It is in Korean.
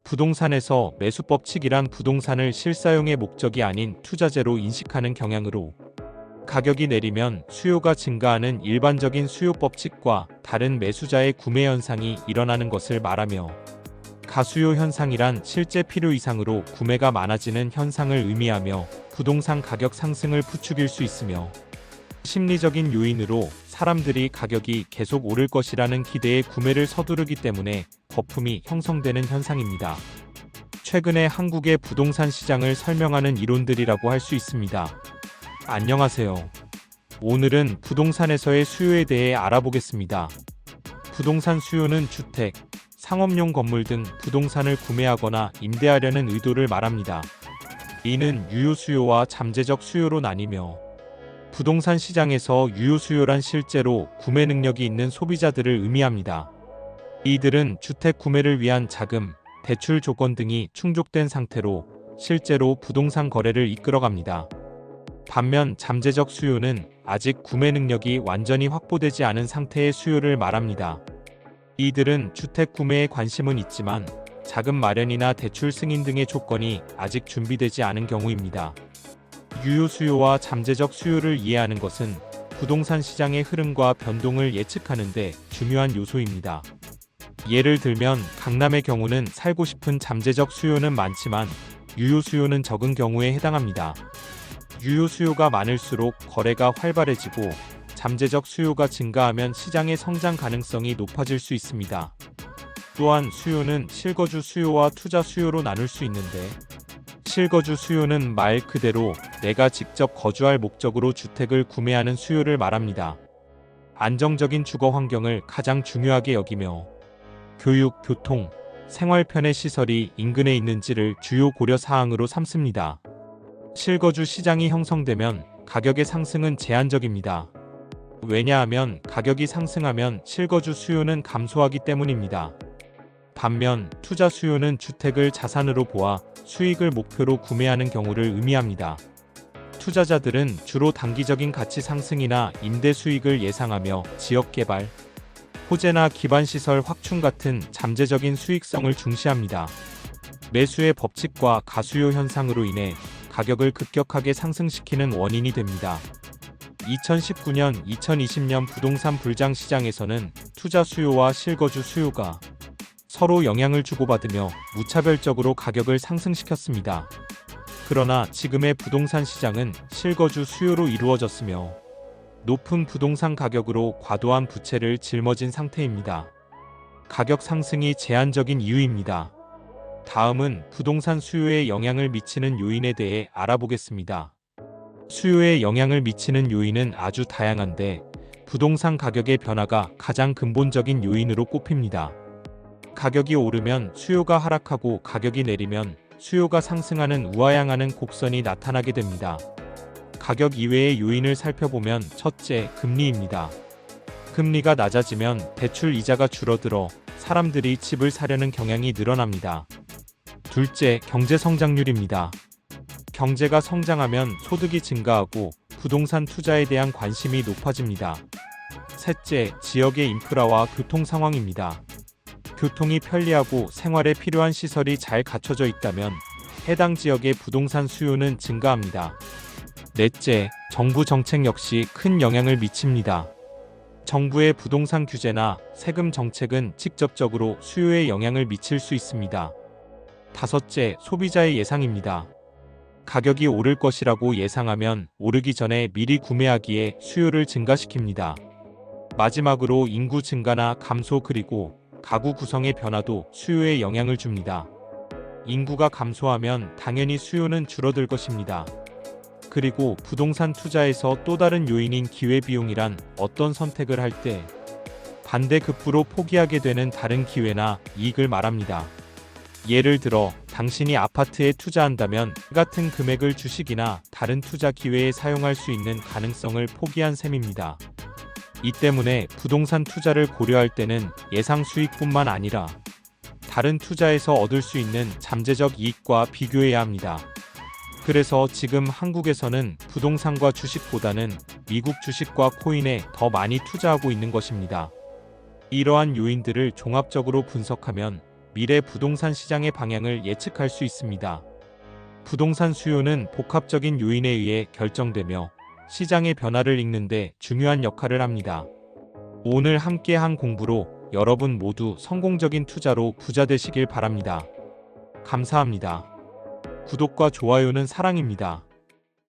부동산에서 매수법칙이란 부동산을 실사용의 목적이 아닌 투자재로 인식하는 경향으로 가격이 내리면 수요가 증가하는 일반적인 수요법칙과 다른 매수자의 구매 현상이 일어나는 것을 말하며, 가수요 현상이란 실제 필요 이상으로 구매가 많아지는 현상을 의미하며 부동산 가격 상승을 부추길 수 있으며, 심리적인 요인으로 사람들이 가격이 계속 오를 것이라는 기대에 구매를 서두르기 때문에 거품이 형성되는 현상입니다. 최근의 한국의 부동산 시장을 설명하는 이론들이라고 할 수 있습니다. 안녕하세요. 오늘은 부동산에서의 수요에 대해 알아보겠습니다. 부동산 수요는 주택, 상업용 건물 등 부동산을 구매하거나 임대하려는 의도를 말합니다. 이는 유효 수요와 잠재적 수요로 나뉘며, 부동산 시장에서 유효 수요란 실제로 구매 능력이 있는 소비자들을 의미합니다. 이들은 주택 구매를 위한 자금, 대출 조건 등이 충족된 상태로 실제로 부동산 거래를 이끌어갑니다. 반면 잠재적 수요는 아직 구매 능력이 완전히 확보되지 않은 상태의 수요를 말합니다. 이들은 주택 구매에 관심은 있지만 자금 마련이나 대출 승인 등의 조건이 아직 준비되지 않은 경우입니다. 유효 수요와 잠재적 수요를 이해하는 것은 부동산 시장의 흐름과 변동을 예측하는 데 중요한 요소입니다. 예를 들면 강남의 경우는 살고 싶은 잠재적 수요는 많지만 유효 수요는 적은 경우에 해당합니다. 유효 수요가 많을수록 거래가 활발해지고 잠재적 수요가 증가하면 시장의 성장 가능성이 높아질 수 있습니다. 또한 수요는 실거주 수요와 투자 수요로 나눌 수 있는데, 실거주 수요는 말 그대로 내가 직접 거주할 목적으로 주택을 구매하는 수요를 말합니다. 안정적인 주거 환경을 가장 중요하게 여기며 교육, 교통, 생활 편의 시설이 인근에 있는지를 주요 고려 사항으로 삼습니다. 실거주 시장이 형성되면 가격의 상승은 제한적입니다. 왜냐하면 가격이 상승하면 실거주 수요는 감소하기 때문입니다. 반면 투자 수요는 주택을 자산으로 보아 수익을 목표로 구매하는 경우를 의미합니다. 투자자들은 주로 단기적인 가치 상승이나 임대 수익을 예상하며 지역 개발, 호재나 기반시설 확충 같은 잠재적인 수익성을 중시합니다. 매수의 법칙과 가수요 현상으로 인해 가격을 급격하게 상승시키는 원인이 됩니다. 2019년, 2020년 부동산 불장 시장에서는 투자 수요와 실거주 수요가 서로 영향을 주고받으며 무차별적으로 가격을 상승시켰습니다. 그러나 지금의 부동산 시장은 실거주 수요로 이루어졌으며 높은 부동산 가격으로 과도한 부채를 짊어진 상태입니다. 가격 상승이 제한적인 이유입니다. 다음은 부동산 수요에 영향을 미치는 요인에 대해 알아보겠습니다. 수요에 영향을 미치는 요인은 아주 다양한데 부동산 가격의 변화가 가장 근본적인 요인으로 꼽힙니다. 가격이 오르면 수요가 하락하고 가격이 내리면 수요가 상승하는 우하향하는 곡선이 나타나게 됩니다. 가격 이외의 요인을 살펴보면 첫째, 금리입니다. 금리가 낮아지면 대출 이자가 줄어들어 사람들이 집을 사려는 경향이 늘어납니다. 둘째, 경제 성장률입니다. 경제가 성장하면 소득이 증가하고 부동산 투자에 대한 관심이 높아집니다. 셋째, 지역의 인프라와 교통 상황입니다. 교통이 편리하고 생활에 필요한 시설이 잘 갖춰져 있다면 해당 지역의 부동산 수요는 증가합니다. 넷째, 정부 정책 역시 큰 영향을 미칩니다. 정부의 부동산 규제나 세금 정책은 직접적으로 수요에 영향을 미칠 수 있습니다. 다섯째, 소비자의 예상입니다. 가격이 오를 것이라고 예상하면 오르기 전에 미리 구매하기에 수요를 증가시킵니다. 마지막으로 인구 증가나 감소 그리고 가구 구성의 변화도 수요에 영향을 줍니다. 인구가 감소하면 당연히 수요는 줄어들 것입니다. 그리고 부동산 투자에서 또 다른 요인인 기회비용이란 어떤 선택을 할 때 반대급부로 포기하게 되는 다른 기회나 이익을 말합니다. 예를 들어 당신이 아파트에 투자한다면 같은 금액을 주식이나 다른 투자 기회에 사용할 수 있는 가능성을 포기한 셈입니다. 이 때문에 부동산 투자를 고려할 때는 예상 수익뿐만 아니라 다른 투자에서 얻을 수 있는 잠재적 이익과 비교해야 합니다. 그래서 지금 한국에서는 부동산과 주식보다는 미국 주식과 코인에 더 많이 투자하고 있는 것입니다. 이러한 요인들을 종합적으로 분석하면 미래 부동산 시장의 방향을 예측할 수 있습니다. 부동산 수요는 복합적인 요인에 의해 결정되며 시장의 변화를 읽는데 중요한 역할을 합니다. 오늘 함께한 공부로 여러분 모두 성공적인 투자로 부자 되시길 바랍니다. 감사합니다. 구독과 좋아요는 사랑입니다.